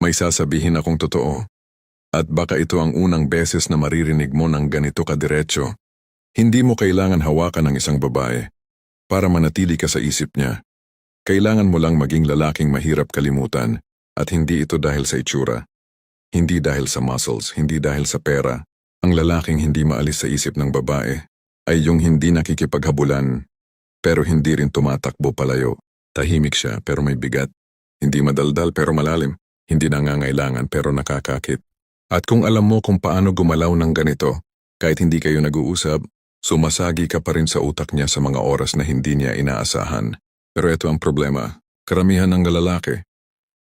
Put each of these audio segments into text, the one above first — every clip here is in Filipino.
May sasabihin akong totoo. At baka ito ang unang beses na maririnig mo ng ganito kadiretso. Hindi mo kailangan hawakan ng isang babae para manatili ka sa isip niya. Kailangan mo lang maging lalaking mahirap kalimutan at hindi ito dahil sa itsura. Hindi dahil sa muscles, hindi dahil sa pera. Ang lalaking hindi maalis sa isip ng babae ay yung hindi nakikipaghabulan pero hindi rin tumatakbo palayo. Tahimik siya pero may bigat. Hindi madaldal pero malalim. Hindi nangangailangan pero nakakakit. At kung alam mo kung paano gumalaw ng ganito, kahit hindi kayo nag-uusap, sumasagi ka pa rin sa utak niya sa mga oras na hindi niya inaasahan. Pero ito ang problema, karamihan ng lalaki.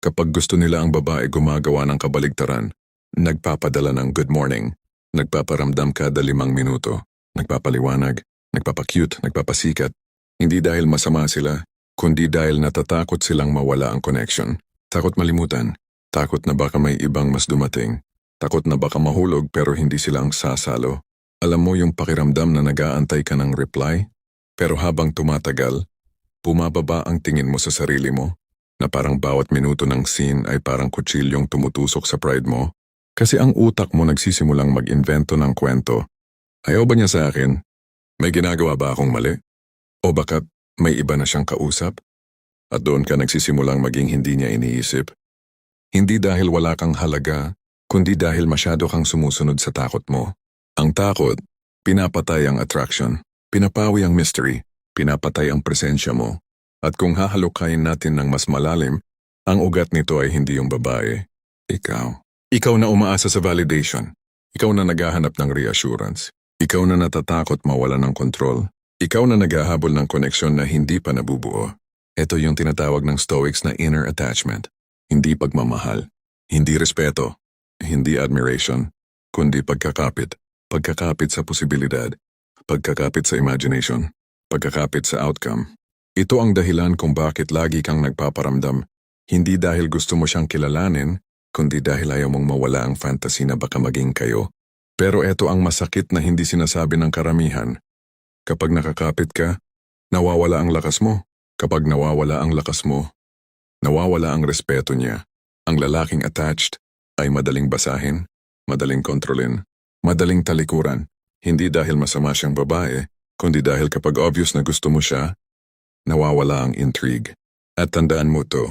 Kapag gusto nila ang babae gumagawa ng kabaligtaran, nagpapadala ng good morning, nagpaparamdam kada 5 minuto, nagpapaliwanag, nagpapacute, nagpapasikat. Hindi dahil masama sila, kundi dahil natatakot silang mawala ang connection. Takot malimutan, takot na baka may ibang mas dumating. Takot na baka mahulog pero hindi sila ang sasalo. Alam mo yung pakiramdam na nag-aantay ka ng reply? Pero habang tumatagal, bumababa ang tingin mo sa sarili mo, na parang bawat minuto ng scene ay parang kutsilyong tumutusok sa pride mo. Kasi ang utak mo nagsisimulang mag-invento ng kwento. Ayaw ba niya sa akin? May ginagawa ba akong mali? O baka may iba na siyang kausap? At doon ka nagsisimulang maging hindi niya iniisip. Hindi dahil wala kang halaga, kundi dahil masyado kang sumusunod sa takot mo. Ang takot, pinapatay ang attraction, pinapawi ang mystery, pinapatay ang presensya mo. At kung hahalukayin natin ng mas malalim, ang ugat nito ay hindi yung babae. Ikaw. Ikaw na umaasa sa validation. Ikaw na naghahanap ng reassurance. Ikaw na natatakot mawala ng kontrol. Ikaw na naghahabol ng koneksyon na hindi pa nabubuo. Ito yung tinatawag ng Stoics na inner attachment. Hindi pagmamahal, hindi respeto, hindi admiration, kundi pagkakapit. Pagkakapit sa posibilidad, pagkakapit sa imagination, pagkakapit sa outcome. Ito ang dahilan kung bakit lagi kang nagpaparamdam. Hindi dahil gusto mo siyang kilalanin, kundi dahil ayaw mong mawala ang fantasy na baka maging kayo. Pero ito ang masakit na hindi sinasabi ng karamihan. Kapag nakakapit ka, nawawala ang lakas mo. Kapag nawawala ang lakas mo, nawawala ang respeto niya. Ang lalaking attached ay madaling basahin, madaling kontrolin, madaling talikuran. Hindi dahil masama siyang babae, kundi dahil kapag obvious na gusto mo siya, nawawala ang intrigue. At tandaan mo to,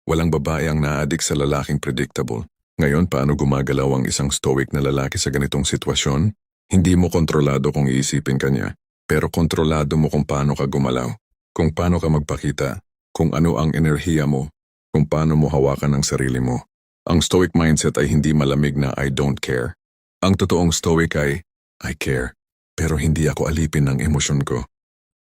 walang babae ang naa-addict sa lalaking predictable. Ngayon, paano gumagalaw ang isang stoic na lalaki sa ganitong sitwasyon? Hindi mo kontrolado kung iisipin ka niya, pero kontrolado mo kung paano ka gumalaw, kung paano ka magpakita, kung ano ang enerhiya mo, kung paano mo hawakan ang sarili mo. Ang stoic mindset ay hindi malamig na I don't care. Ang totoong stoic ay I care, pero hindi ako alipin ng emosyon ko.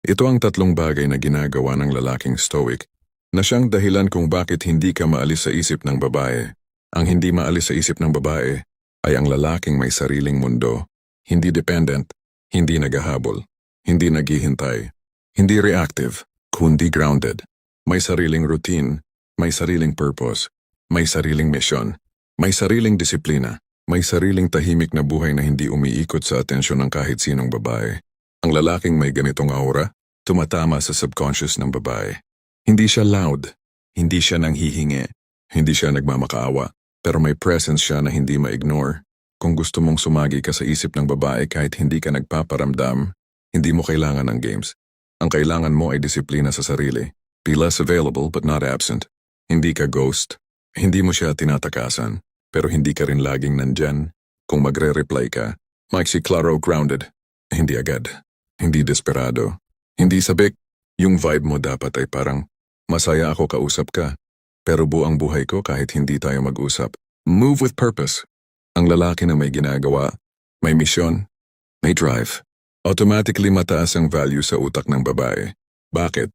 Ito ang 3 bagay na ginagawa ng lalaking stoic na siyang dahilan kung bakit hindi ka maalis sa isip ng babae. Ang hindi maalis sa isip ng babae ay ang lalaking may sariling mundo, hindi dependent, hindi naghahabol, hindi naghihintay, hindi reactive, kundi grounded. May sariling routine, may sariling purpose, may sariling mission, may sariling disiplina, may sariling tahimik na buhay na hindi umiikot sa atensyon ng kahit sinong babae. Ang lalaking may ganitong aura, tumatama sa subconscious ng babae. Hindi siya loud, hindi siya nanghihingi, hindi siya nagmamakaawa, pero may presence siya na hindi ma-ignore. Kung gusto mong sumagi ka sa isip ng babae kahit hindi ka nagpaparamdam, hindi mo kailangan ng games. Ang kailangan mo ay disiplina sa sarili. Be less available but not absent. Hindi ka ghost. Hindi mo siya tinatakasan, pero hindi ka rin laging nandyan. Kung magre-reply ka, maiksi klaro grounded. Hindi agad. Hindi desperado. Hindi sabik. Yung vibe mo dapat ay parang, masaya ako kausap ka, pero buang buhay ko kahit hindi tayo mag-usap. Move with purpose. Ang lalaki na may ginagawa, may misyon, may drive. Automatically mataas ang value sa utak ng babae. Bakit?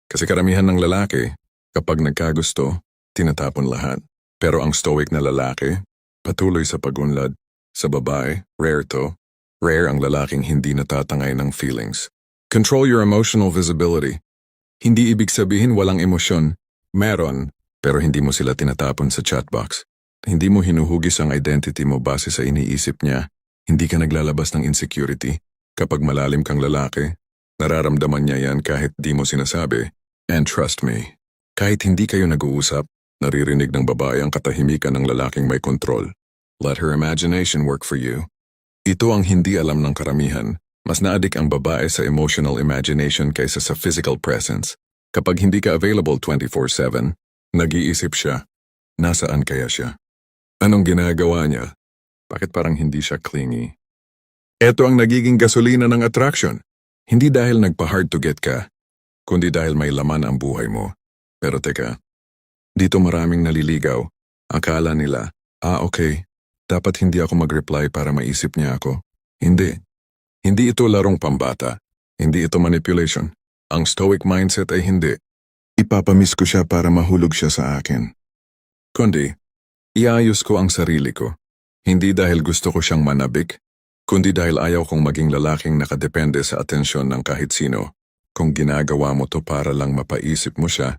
Kasi karamihan ng lalaki, kapag nagkagusto, tinatapon lahat. Pero ang stoic na lalaki, patuloy sa pagunlad. Sa babae, rare to. Rare ang lalaking hindi natatangay ng feelings. Control your emotional visibility. Hindi ibig sabihin walang emosyon. Meron, pero hindi mo sila tinatapon sa chatbox. Hindi mo hinuhugis ang identity mo base sa iniisip niya. Hindi ka naglalabas ng insecurity. Kapag malalim kang lalaki, nararamdaman niya yan kahit di mo sinasabi. And trust me, kahit hindi kayo nag-uusap, Naririnig ng babae ang katahimikan ng lalaking may kontrol. Let her imagination work for you. Ito ang hindi alam ng karamihan. Mas naadik ang babae sa emotional imagination kaysa sa physical presence. Kapag hindi ka available 24/7, nag-iisip siya. Nasaan kaya siya? Anong ginagawa niya? Bakit parang hindi siya clingy? Ito ang nagiging gasolina ng attraction. Hindi dahil nagpa-hard to get ka, kundi dahil may laman ang buhay mo. Pero teka, dito maraming naliligaw. Akala nila, okay, dapat hindi ako mag-reply para maisip niya ako. Hindi. Hindi ito larong pambata. Hindi ito manipulation. Ang stoic mindset ay hindi. Ipapamiss ko siya para mahulog siya sa akin. Kundi, iayos ko ang sarili ko. Hindi dahil gusto ko siyang manabik, kundi dahil ayaw kong maging lalaking nakadepende sa atensyon ng kahit sino. Kung ginagawa mo to para lang mapaisip mo siya,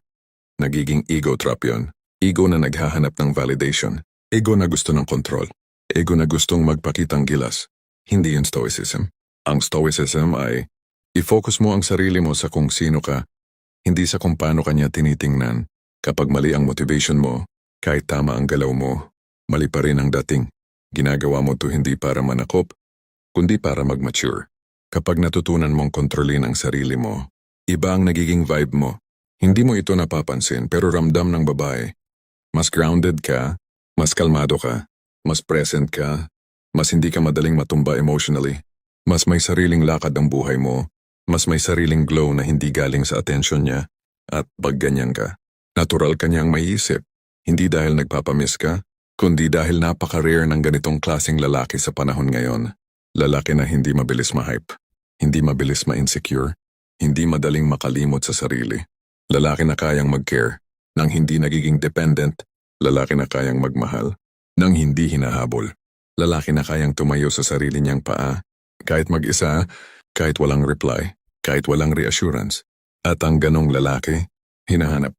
nagiging ego trap yon. Ego na naghahanap ng validation. Ego na gusto ng control. Ego na gustong magpakitang gilas. Hindi yung stoicism. Ang stoicism ay, i-focus mo ang sarili mo sa kung sino ka, hindi sa kung paano kanya tinitingnan. Kapag mali ang motivation mo, kahit tama ang galaw mo, mali pa rin ang dating. Ginagawa mo to hindi para manakop, kundi para mag-mature. Kapag natutunan mong kontrolin ang sarili mo, iba ang nagiging vibe mo. Hindi mo ito napapansin pero ramdam ng babae. Mas grounded ka, mas kalmado ka, mas present ka, mas hindi ka madaling matumba emotionally. Mas may sariling lakad ang buhay mo, mas may sariling glow na hindi galing sa atensyon niya, at pag ganyan ka, natural ka niyang maiisip, hindi dahil nagpapamiss ka, kundi dahil napaka-rare ng ganitong klaseng lalaki sa panahon ngayon. Lalaki na hindi mabilis ma-hype, hindi mabilis ma-insecure, hindi madaling makalimot sa sarili. Lalaki na kayang mag-care, nang hindi nagiging dependent, lalaki na kayang magmahal, nang hindi hinahabol. Lalaki na kayang tumayo sa sarili niyang paa, kahit mag-isa, kahit walang reply, kahit walang reassurance. At ang ganong lalaki, hinahanap.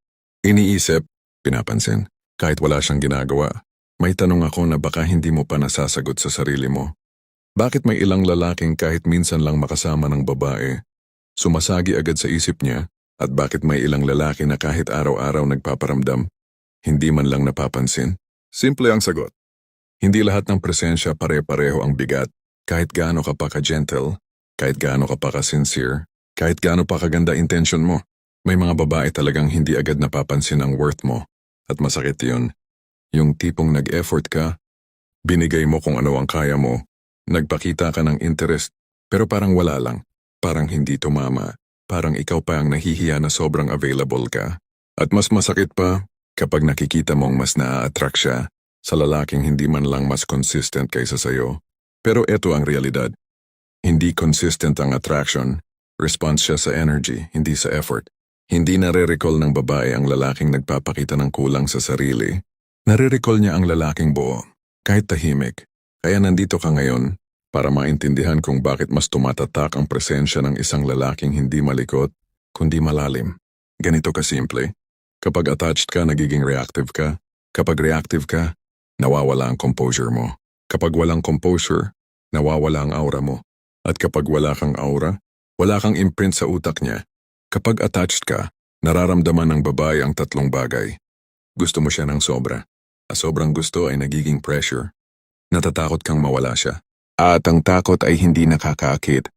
Iniisip, pinapansin, kahit wala siyang ginagawa. May tanong ako na baka hindi mo pa nasasagot sa sarili mo. Bakit may ilang lalaking kahit minsan lang makasama ng babae, sumasagi agad sa isip niya, at bakit may ilang lalaki na kahit araw-araw nagpaparamdam, hindi man lang napapansin? Simple ang sagot. Hindi lahat ng presensya pare-pareho ang bigat. Kahit gaano ka pa ka-gentle, kahit gaano ka pa ka-sincere, kahit gaano pa kaganda intention mo, may mga babae talagang hindi agad napapansin ang worth mo. At masakit yun. Yung tipong nag-effort ka, binigay mo kung ano ang kaya mo, nagpakita ka ng interest, pero parang wala lang, parang hindi tumama, parang ikaw pa ang nahihiya na sobrang available ka. At mas masakit pa, kapag nakikita mong mas naa-attract siya sa lalaking hindi man lang mas consistent kaysa sayo. Pero eto ang realidad. Hindi consistent ang attraction. Response siya sa energy, hindi sa effort. Hindi nare-recall ng babae ang lalaking nagpapakita ng kulang sa sarili. Nare-recall niya ang lalaking buo, kahit tahimik. Kaya nandito ka ngayon para maintindihan kung bakit mas tumatatak ang presensya ng isang lalaking hindi malikot, kundi malalim. Ganito kasimple. Kapag attached ka, nagiging reactive ka. Kapag reactive ka, nawawala ang composure mo. Kapag walang composure, nawawala ang aura mo. At kapag wala kang aura, wala kang imprint sa utak niya. Kapag attached ka, nararamdaman ng babae ang tatlong bagay. Gusto mo siya ng sobra. Sobrang gusto ay nagiging pressure. Natatakot kang mawala siya. At ang takot ay hindi nakakaakit.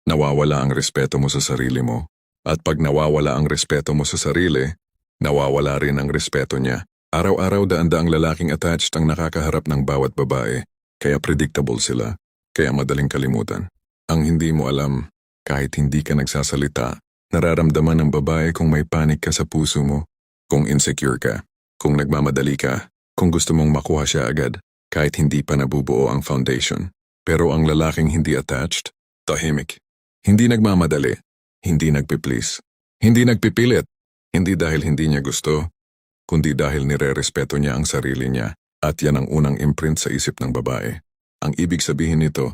Nawawala ang respeto mo sa sarili mo. At pag nawawala ang respeto mo sa sarili, nawawala rin ang respeto niya. Araw-araw daan-daang lalaking attached ang nakakaharap ng bawat babae. Kaya predictable sila, kaya madaling kalimutan. Ang hindi mo alam, kahit hindi ka nagsasalita, nararamdaman ng babae kung may panic ka sa puso mo, kung insecure ka, kung nagmamadali ka, kung gusto mong makuha siya agad, kahit hindi pa nabubuo ang foundation. Pero ang lalaking hindi attached, tahimik. Hindi nagmamadali, hindi nagpiplease, hindi nagpipilit, hindi dahil hindi niya gusto, kundi dahil nire-respeto niya ang sarili niya. At yan ang unang imprint sa isip ng babae. Ang ibig sabihin nito,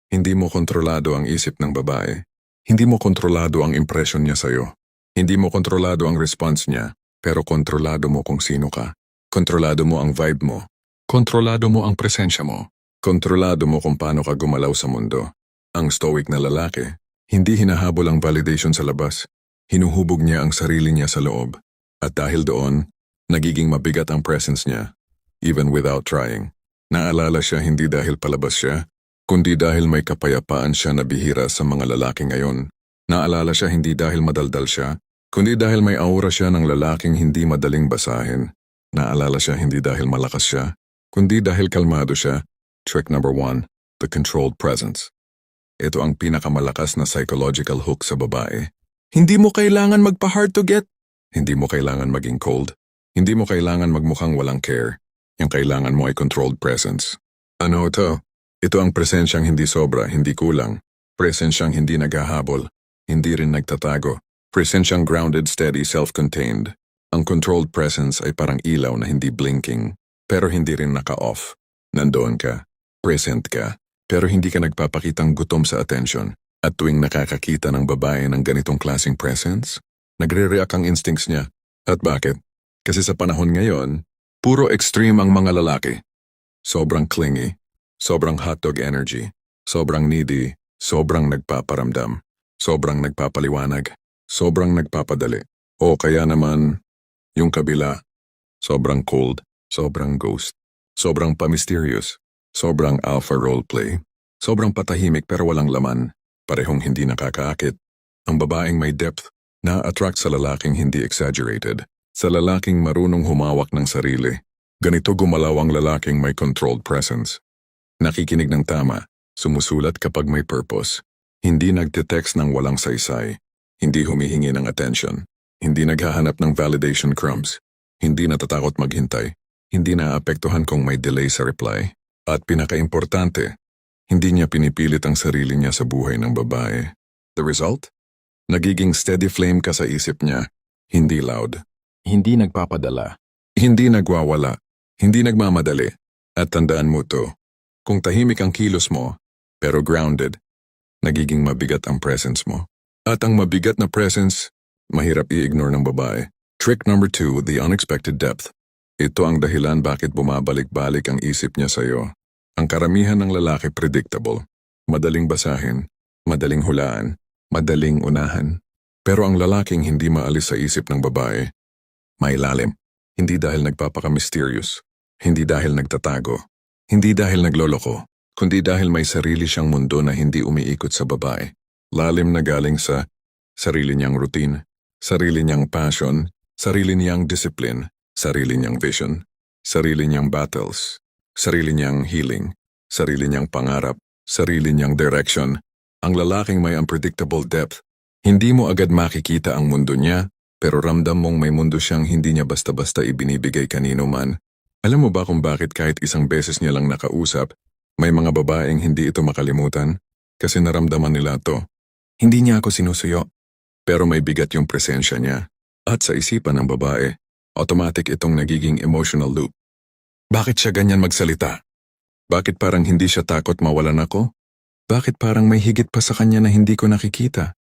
hindi mo kontrolado ang isip ng babae. Hindi mo kontrolado ang impression niya sa'yo. Hindi mo kontrolado ang response niya, pero kontrolado mo kung sino ka. Kontrolado mo ang vibe mo. Kontrolado mo ang presensya mo. Kontrolado mo kung paano ka gumalaw sa mundo. Ang stoic na lalaki, hindi hinahabol ang validation sa labas. Hinuhubog niya ang sarili niya sa loob. At dahil doon, Nagiging mabigat ang presence niya, even without trying. Naalala siya hindi dahil palabas siya, kundi dahil may kapayapaan siya na bihira sa mga lalaki ngayon. Naalala siya hindi dahil madaldal siya, kundi dahil may aura siya ng lalaking hindi madaling basahin. Naalala siya hindi dahil malakas siya, kundi dahil kalmado siya. Trick number 1, the controlled presence. Ito ang pinakamalakas na psychological hook sa babae. Hindi mo kailangan magpa-hard to get. Hindi mo kailangan maging cold. Hindi mo kailangan magmukhang walang care. Yung kailangan mo ay controlled presence. Ano ito? Ito ang presensyang hindi sobra, hindi kulang. Presensyang hindi naghahabol, hindi rin nagtatago. Presensyang grounded, steady, self-contained. Ang controlled presence ay parang ilaw na hindi blinking, pero hindi rin naka-off. Nandoon ka, present ka, pero hindi ka nagpapakitang gutom sa attention. At tuwing nakakakita ng babae ng ganitong klaseng presence, nagre-react ang instincts niya. At bakit? Kasi sa panahon ngayon, puro extreme ang mga lalaki. Sobrang clingy, sobrang hotdog energy, sobrang needy, sobrang nagpaparamdam, sobrang nagpapaliwanag, sobrang nagpapadali. O kaya naman, yung kabila, sobrang cold, sobrang ghost, sobrang pa-mysterious, sobrang alpha roleplay, sobrang patahimik pero walang laman, parehong hindi nakakaakit. Ang babaeng may depth na-attract sa lalaking hindi exaggerated, sa lalaking marunong humawak ng sarili. Ganito gumalaw ang lalaking may controlled presence. Nakikinig ng tama, sumusulat kapag may purpose. Hindi nagte-text ng walang saysay. Hindi humihingi ng attention. Hindi naghahanap ng validation crumbs. Hindi natatakot maghintay. Hindi naapektuhan kung may delay sa reply. At pinakaimportante, hindi niya pinipilit ang sarili niya sa buhay ng babae. The result? Nagiging steady flame ka sa isip niya. Hindi loud. Hindi nagpapadala. Hindi nagwawala. Hindi nagmamadali. At tandaan mo to, kung tahimik ang kilos mo, pero grounded, nagiging mabigat ang presence mo. At ang mabigat na presence, mahirap i-ignore ng babae. Trick number 2, the unexpected depth. Ito ang dahilan bakit bumabalik-balik ang isip niya sa'yo. Ang karamihan ng lalaki predictable. Madaling basahin, madaling hulaan, madaling unahan. Pero ang lalaking hindi maalis sa isip ng babae, may lalim. Hindi dahil nagpapaka-mysterious, hindi dahil nagtatago, hindi dahil nagloloko, kundi dahil may sarili siyang mundo na hindi umiikot sa babae. Lalim na galing sa sarili niyang routine, sarili niyang passion, sarili niyang discipline, sarili niyang vision, sarili niyang battles, sarili niyang healing, sarili niyang pangarap, sarili niyang direction. Ang lalaking may unpredictable depth, hindi mo agad makikita ang mundo niya, pero ramdam mong may mundo siyang hindi niya basta-basta ibinibigay kanino man. Alam mo ba kung bakit kahit isang beses niya lang nakausap, may mga babaeng hindi ito makalimutan? Kasi naramdaman nila to. Hindi niya ako sinusuyo, pero may bigat yung presensya niya. At sa isipan ng babae, automatic itong nagiging emotional loop. Bakit siya ganyan magsalita? Bakit parang hindi siya takot mawalan ako? Bakit parang may higit pa sa kanya na hindi ko nakikita?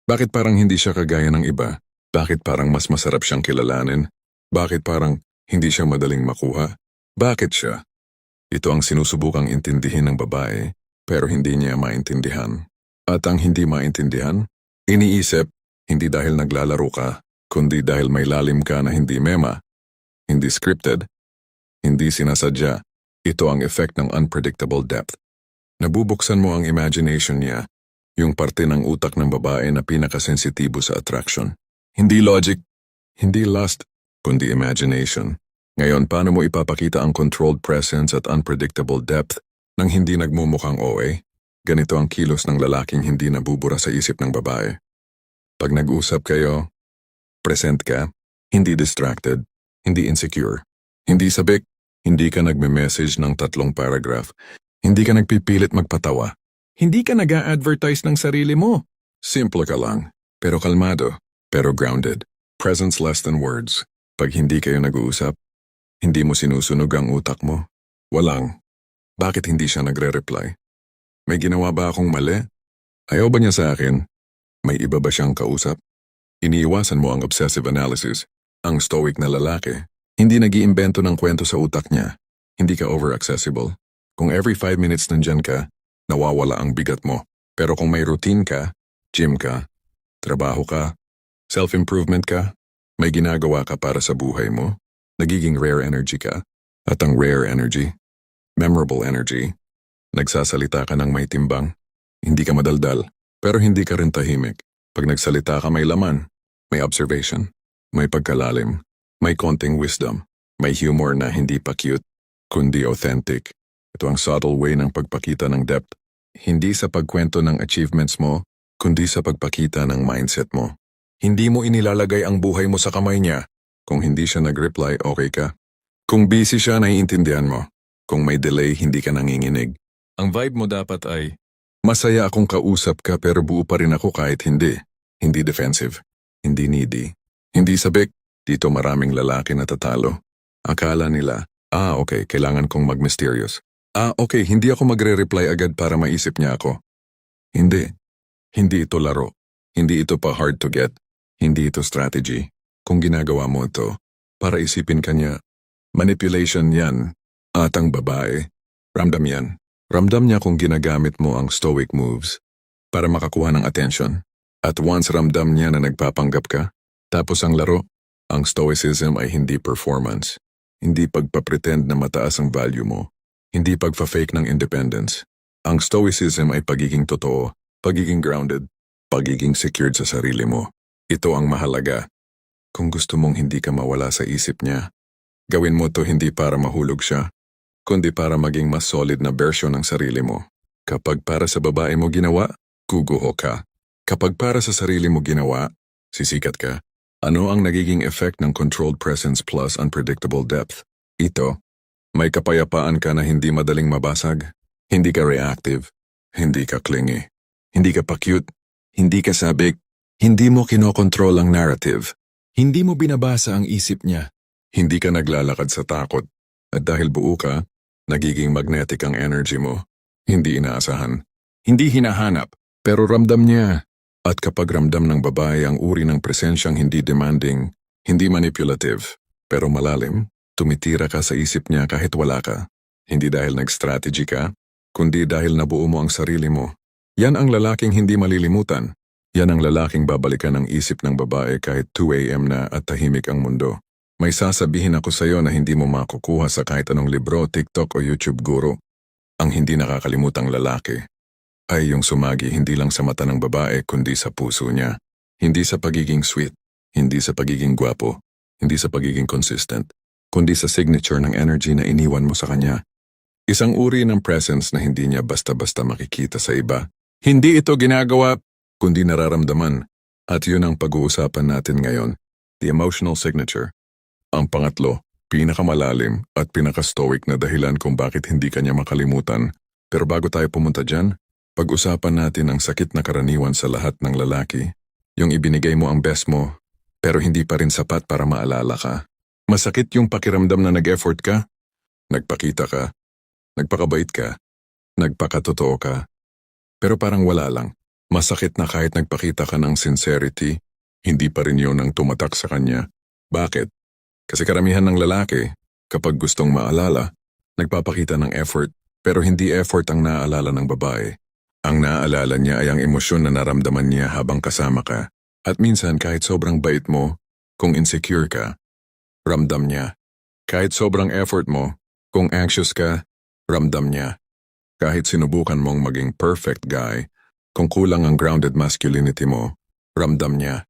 Bakit parang hindi siya kagaya ng iba? Bakit parang mas masarap siyang kilalanin? Bakit parang hindi siya madaling makuha? Bakit siya? Ito ang sinusubukang intindihin ng babae, pero hindi niya maintindihan. At ang hindi maintindihan, iniisip, hindi dahil naglalaro ka, kundi dahil may lalim ka na hindi mema, hindi scripted, hindi sinasadya. Ito ang effect ng unpredictable depth. Nabubuksan mo ang imagination niya, yung parte ng utak ng babae na pinakasensitibo sa attraction. Hindi logic, hindi lust, kundi imagination. Ngayon, paano mo ipapakita ang controlled presence at unpredictable depth nang hindi nagmumukhang OA? Ganito ang kilos ng lalaking hindi nabubura sa isip ng babae. Pag nag-usap kayo, present ka, hindi distracted, hindi insecure, hindi sabik, hindi ka nagme-message ng 3 paragraph, hindi ka nagpipilit magpatawa, hindi ka nag-a-advertise ng sarili mo. Simple ka lang, pero kalmado. Pero grounded. Presence less than words. Pag hindi kayo nag-uusap, hindi mo sinusunog ang utak mo. Walang. Bakit hindi siya nagre-reply? May ginawa ba akong mali? Ayaw ba niya sa akin? May iba ba siyang kausap? Iniiwasan mo ang obsessive analysis. Ang stoic na lalaki, hindi nag-iimbento ng kwento sa utak niya. Hindi ka over-accessible. Kung every 5 minutes nandyan ka, nawawala ang bigat mo. Pero kung may routine ka, gym ka, trabaho ka, self-improvement ka, may ginagawa ka para sa buhay mo, nagiging rare energy ka. At ang rare energy, memorable energy, nagsasalita ka ng may timbang. Hindi ka madaldal, pero hindi ka rin tahimik. Pag nagsalita ka may laman, may observation, may pagkalalim, may konting wisdom, may humor na hindi pa cute, kundi authentic. Ito ang subtle way ng pagpakita ng depth. Hindi sa pagkwento ng achievements mo, kundi sa pagpakita ng mindset mo. Hindi mo inilalagay ang buhay mo sa kamay niya. Kung hindi siya nag-reply, okay ka. Kung busy siya, naiintindihan mo. Kung may delay, hindi ka nanginginig. Ang vibe mo dapat ay, masaya akong kausap ka pero buo pa rin ako kahit hindi. Hindi defensive. Hindi needy. Hindi sabik. Dito maraming lalaki na tatalo. Akala nila, okay, kailangan kong mag-mysterious. Okay, hindi ako magre-reply agad para maisip niya ako. Hindi. Hindi ito laro. Hindi ito pa hard to get. Hindi ito strategy. Kung ginagawa mo ito, para isipin ka niya, manipulation yan. At ang babae, ramdam yan. Ramdam niya kung ginagamit mo ang stoic moves para makakuha ng attention. At once ramdam niya na nagpapanggap ka, tapos ang laro, ang stoicism ay hindi performance. Hindi pagpapretend na mataas ang value mo. Hindi pagfa-fake ng independence. Ang stoicism ay pagiging totoo, pagiging grounded, pagiging secured sa sarili mo. Ito ang mahalaga. Kung gusto mong hindi ka mawala sa isip niya, gawin mo to hindi para mahulog siya, kundi para maging mas solid na version ng sarili mo. Kapag para sa babae mo ginawa, guguho ka. Kapag para sa sarili mo ginawa, sisikat ka. Ano ang nagiging effect ng controlled presence plus unpredictable depth? Ito, may kapayapaan ka na hindi madaling mabasag. Hindi ka reactive. Hindi ka clingy. Hindi ka pa cute. Hindi ka sabik. Hindi mo kinokontrol ang narrative. Hindi mo binabasa ang isip niya. Hindi ka naglalakad sa takot. At dahil buo ka, nagiging magnetic ang energy mo. Hindi inaasahan. Hindi hinahanap. Pero ramdam niya. At kapag ramdam ng babae ang uri ng presensyang hindi demanding, hindi manipulative, pero malalim, tumitira ka sa isip niya kahit wala ka. Hindi dahil nag-strategy ka, kundi dahil nabuo mo ang sarili mo. Yan ang lalaking hindi malilimutan. Yan ang lalaking babalikan ang isip ng babae kahit 2 a.m. na at tahimik ang mundo. May sasabihin ako sa iyo na hindi mo makukuha sa kahit anong libro, TikTok o YouTube guru. Ang hindi nakakalimutang lalaki ay yung sumagi hindi lang sa mata ng babae kundi sa puso niya. Hindi sa pagiging sweet, hindi sa pagiging gwapo, hindi sa pagiging consistent, kundi sa signature ng energy na iniwan mo sa kanya. Isang uri ng presence na hindi niya basta-basta makikita sa iba. Hindi ito ginagawa, kundi nararamdaman. At yun ang pag-uusapan natin ngayon, the emotional signature. Ang pangatlo, pinakamalalim at pinaka-stoic na dahilan kung bakit hindi kanya makalimutan. Pero bago tayo pumunta dyan, pag-usapan natin ang sakit na karaniwan sa lahat ng lalaki. Yung ibinigay mo ang best mo, pero hindi pa rin sapat para maalala ka. Masakit yung pakiramdam na nag-effort ka, nagpakita ka, nagpakabait ka, nagpakatotoo ka. Pero parang wala lang. Masakit na kahit nagpakita ka ng sincerity, hindi pa rin yun ang tumatak sa kanya. Bakit? Kasi karamihan ng lalaki, kapag gustong maalala, nagpapakita ng effort, pero hindi effort ang naaalala ng babae. Ang naaalala niya ay ang emosyon na naramdaman niya habang kasama ka. At minsan kahit sobrang bait mo, kung insecure ka, ramdam niya. Kahit sobrang effort mo, kung anxious ka, ramdam niya. Kahit sinubukan mong maging perfect guy, kung kulang ang grounded masculinity mo, ramdam niya.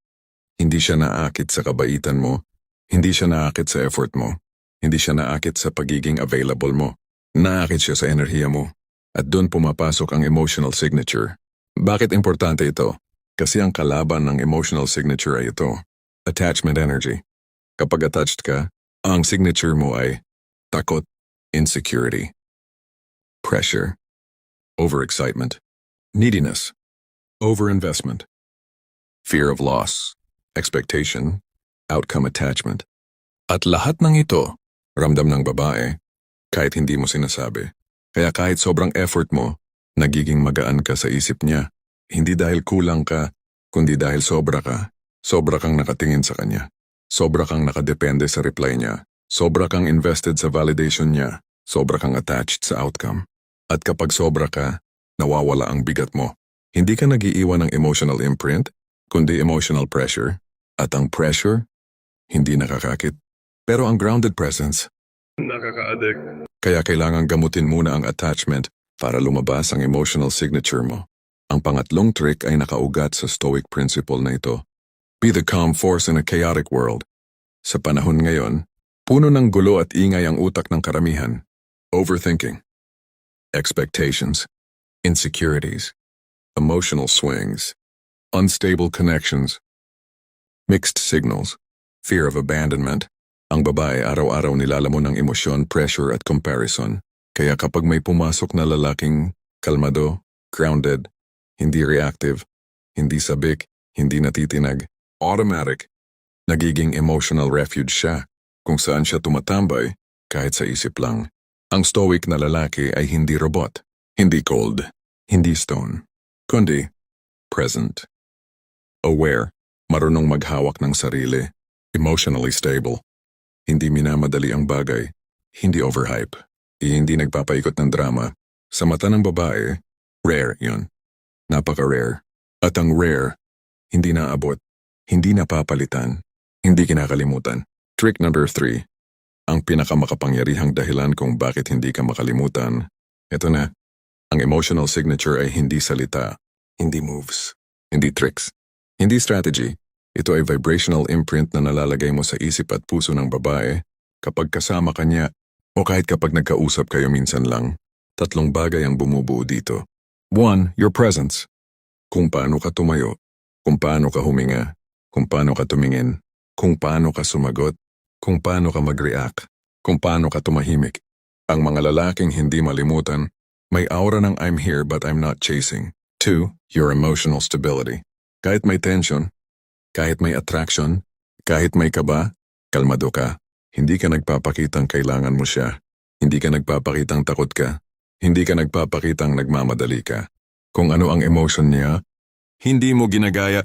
Hindi siya naakit sa kabaitan mo, hindi siya naakit sa effort mo, hindi siya naakit sa pagiging available mo. Naakit siya sa enerhiya mo. At doon pumapasok ang emotional signature. Bakit importante ito? Kasi ang kalaban ng emotional signature ay ito, attachment energy. Kapag attached ka, ang signature mo ay takot, insecurity, pressure, overexcitement, neediness, overinvestment, fear of loss, expectation, outcome attachment. At lahat ng ito, ramdam ng babae, kahit hindi mo sinasabi. Kaya kahit sobrang effort mo, nagiging magaan ka sa isip niya. Hindi dahil kulang ka, kundi dahil sobra ka. Sobra kang nakatingin sa kanya. Sobra kang nakadepende sa reply niya. Sobra kang invested sa validation niya. Sobra kang attached sa outcome. At kapag sobra ka, nawawala ang bigat mo. Hindi ka nag-iiwan ng emotional imprint, kundi emotional pressure. At ang pressure, hindi nakakakit. Pero ang grounded presence, Nakaka-addict. kaya kailangan gamutin muna ang attachment para lumabas ang emotional signature mo. Ang pangatlong trick ay nakaugat sa Stoic principle na ito. Be the calm force in a chaotic world. Sa panahon ngayon, puno ng gulo at ingay ang utak ng karamihan. Overthinking, expectations, insecurities, emotional swings, unstable connections, mixed signals, fear of abandonment. Ang babae araw-araw nilalamon ng emosyon, pressure at comparison. Kaya kapag may pumasok na lalaking kalmado, grounded, hindi reactive, hindi sabik, hindi natitinag, automatic, nagiging emotional refuge siya kung saan siya tumatambay kahit sa isip lang. Ang stoic na lalaki ay hindi robot, hindi cold, hindi stone, kundi present, aware, marunong maghawak ng sarili, emotionally stable. Hindi minamadali ang bagay, hindi overhype, hindi nagpapaikot ng drama. Sa mata ng babae, rare yun. Napaka-rare. At ang rare, hindi naabot, hindi napapalitan, hindi kinakalimutan. Trick number 3. Ang pinakamakapangyarihang dahilan kung bakit hindi ka makalimutan. Ito na, ang emotional signature ay hindi salita, hindi moves, hindi tricks, hindi strategy. Ito ay vibrational imprint na nalalagay mo sa isip at puso ng babae kapag kasama ka niya o kahit kapag nagkausap kayo minsan lang. 3 bagay ang bumubuo dito. 1. Your presence. Kung paano ka tumayo, kung paano ka huminga, kung paano ka tumingin, kung paano ka sumagot, kung paano ka mag-react, kung paano ka tumahimik. Ang mga lalaking hindi malimutan, may aura ng I'm here but I'm not chasing. 2. Your emotional stability. Kahit may tension, kahit may attraction, kahit may kaba, kalmado ka. Hindi ka nagpapakitang kailangan mo siya. Hindi ka nagpapakitang takot ka. Hindi ka nagpapakitang nagmamadali ka. Kung ano ang emotion niya, hindi mo ginagaya,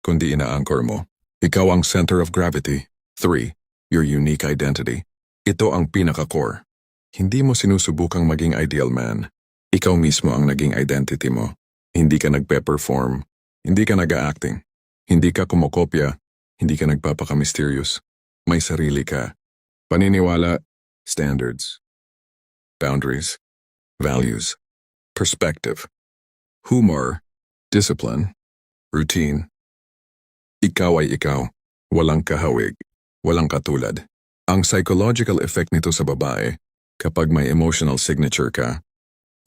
kundi ina-anchor mo. Ikaw ang center of gravity. 3. Your unique identity. Ito ang pinaka-core. Hindi mo sinusubukang maging ideal man. Ikaw mismo ang naging identity mo. Hindi ka nagpe-perform. Hindi ka nag-acting. Hindi ka kumokopya, hindi ka nagpapaka-mysterious. May sarili ka. Paniniwala, standards, boundaries, values, perspective, humor, discipline, routine. Ikaw ay ikaw, walang kahawig, walang katulad. Ang psychological effect nito sa babae, kapag may emotional signature ka,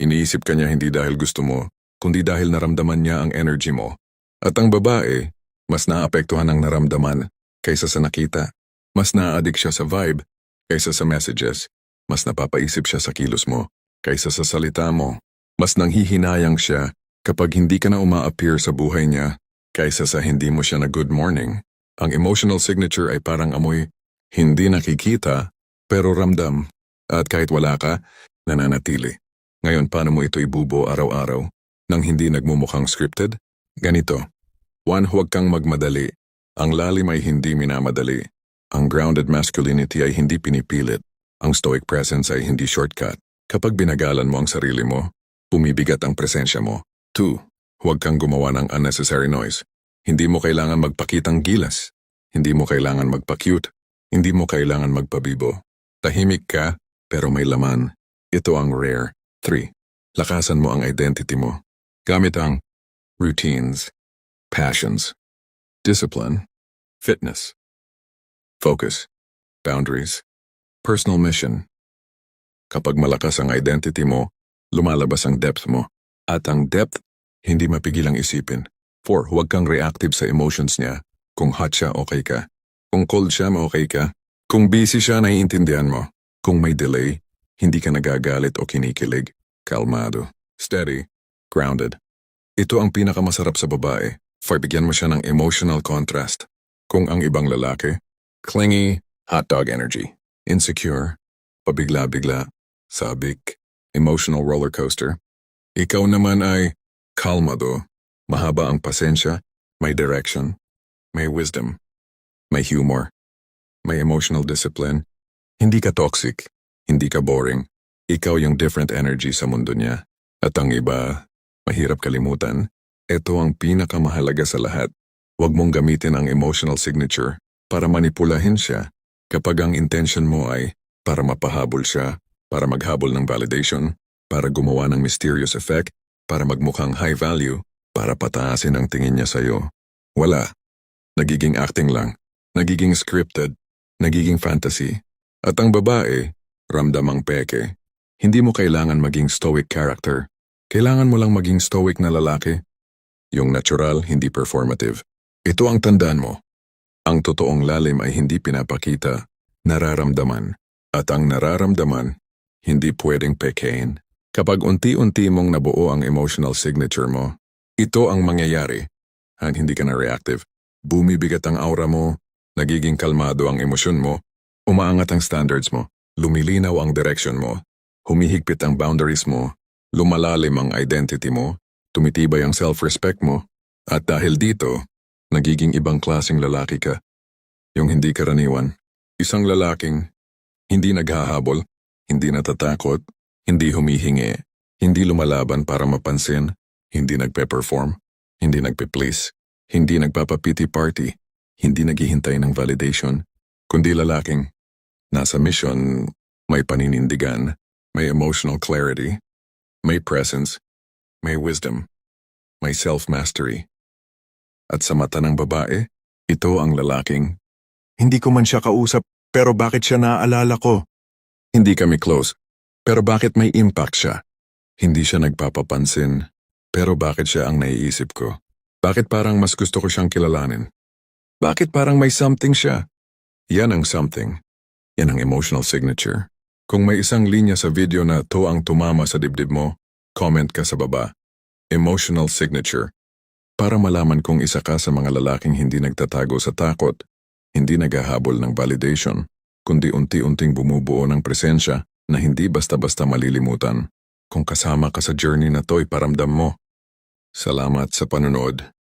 iniisip ka niya hindi dahil gusto mo, kundi dahil naramdaman niya ang energy mo. At ang babae, mas naapektuhan ang naramdaman kaysa sa nakita. Mas na-addict siya sa vibe kaysa sa messages. Mas napapaisip siya sa kilos mo kaysa sa salita mo. Mas nanghihinayang siya kapag hindi ka na uma-appear sa buhay niya kaysa sa hindi mo siya na good morning. Ang emotional signature ay parang amoy, hindi nakikita pero ramdam. At kahit wala ka, nananatili. Ngayon, paano mo ito ibubuo araw-araw nang hindi nagmumukhang scripted? Ganito. 1. Huwag kang magmadali. Ang lalim ay hindi minamadali. Ang grounded masculinity ay hindi pinipilit. Ang stoic presence ay hindi shortcut. Kapag binagalan mo ang sarili mo, bumibigat ang presensya mo. 2. Huwag kang gumawa ng unnecessary noise. Hindi mo kailangan magpakitang gilas. Hindi mo kailangan magpa-cute. Hindi mo kailangan magpabibo. Tahimik ka, pero may laman. Ito ang rare. 3. Lakasan mo ang identity mo. Gamit ang routines, passions, discipline, fitness, focus, boundaries, personal mission. Kapag malakas ang identity mo, lumalabas ang depth mo. At ang depth, hindi mapigilang isipin. 4. Huwag kang reactive sa emotions niya. Kung hot siya, okay ka. Kung cold siya, okay ka. Kung busy siya, naiintindihan mo. Kung may delay, hindi ka nagagalit o kinikilig. Kalmado, steady, grounded. Ito ang pinakamasarap sa babae. Bigyan mo siya ng emotional contrast. Kung ang ibang lalaki, clingy, hot dog energy, insecure, pabigla-bigla, sabik, emotional roller coaster. Ikaw naman ay kalmado, mahaba ang pasensya, may direction, may wisdom, may humor, may emotional discipline. Hindi ka toxic, hindi ka boring. Ikaw yung different energy sa mundo niya. At ang iba, mahirap kalimutan. Ito ang pinakamahalaga sa lahat. Huwag mong gamitin ang emotional signature para manipulahin siya. Kapag ang intention mo ay para mapahabol siya, para maghabol ng validation, para gumawa ng mysterious effect, para magmukhang high value, para pataasin ang tingin niya sa'yo. Wala. Nagiging acting lang. Nagiging scripted. Nagiging fantasy. At ang babae, ramdam ang peke. Hindi mo kailangan maging stoic character. Kailangan mo lang maging stoic na lalaki. Yung natural, hindi performative. Ito ang tandaan mo. Ang totoong lalim ay hindi pinapakita, nararamdaman. At ang nararamdaman, hindi pwedeng pekein. Kapag unti-unti mong nabuo ang emotional signature mo, ito ang mangyayari. Hindi ka na reactive. Bumibigat ang aura mo, nagiging kalmado ang emosyon mo, umaangat ang standards mo, lumilinaw ang direction mo, humihigpit ang boundaries mo, lumalalim ang identity mo, tumitibay ang self-respect mo, at dahil dito, nagiging ibang klaseng lalaki ka. Yung hindi karaniwan. Isang lalaking hindi naghahabol, hindi natatakot, hindi humihingi, hindi lumalaban para mapansin, hindi nagpe-perform, hindi nagpe-please, hindi nagpapapiti party, hindi naghihintay ng validation, kundi lalaking nasa mission, may paninindigan, may emotional clarity, may presence, may wisdom, may self-mastery. At sa mata ng babae, ito ang lalaking, hindi ko man siya kausap, pero bakit siya naaalala ko? Hindi kami close, pero bakit may impact siya? Hindi siya nagpapapansin, pero bakit siya ang naiisip ko? Bakit parang mas gusto ko siyang kilalanin? Bakit parang may something siya? Yan ang something. Yan ang emotional signature. Kung may isang linya sa video na to ang tumama sa dibdib mo, comment ka sa baba. Emotional signature. Para malaman kung isa ka sa mga lalaking hindi nagtatago sa takot, hindi naghahabol ng validation, kundi unti-unting bumubuo ng presensya na hindi basta-basta malilimutan. Kung kasama ka sa journey na to, iparamdam mo. Salamat sa panonood.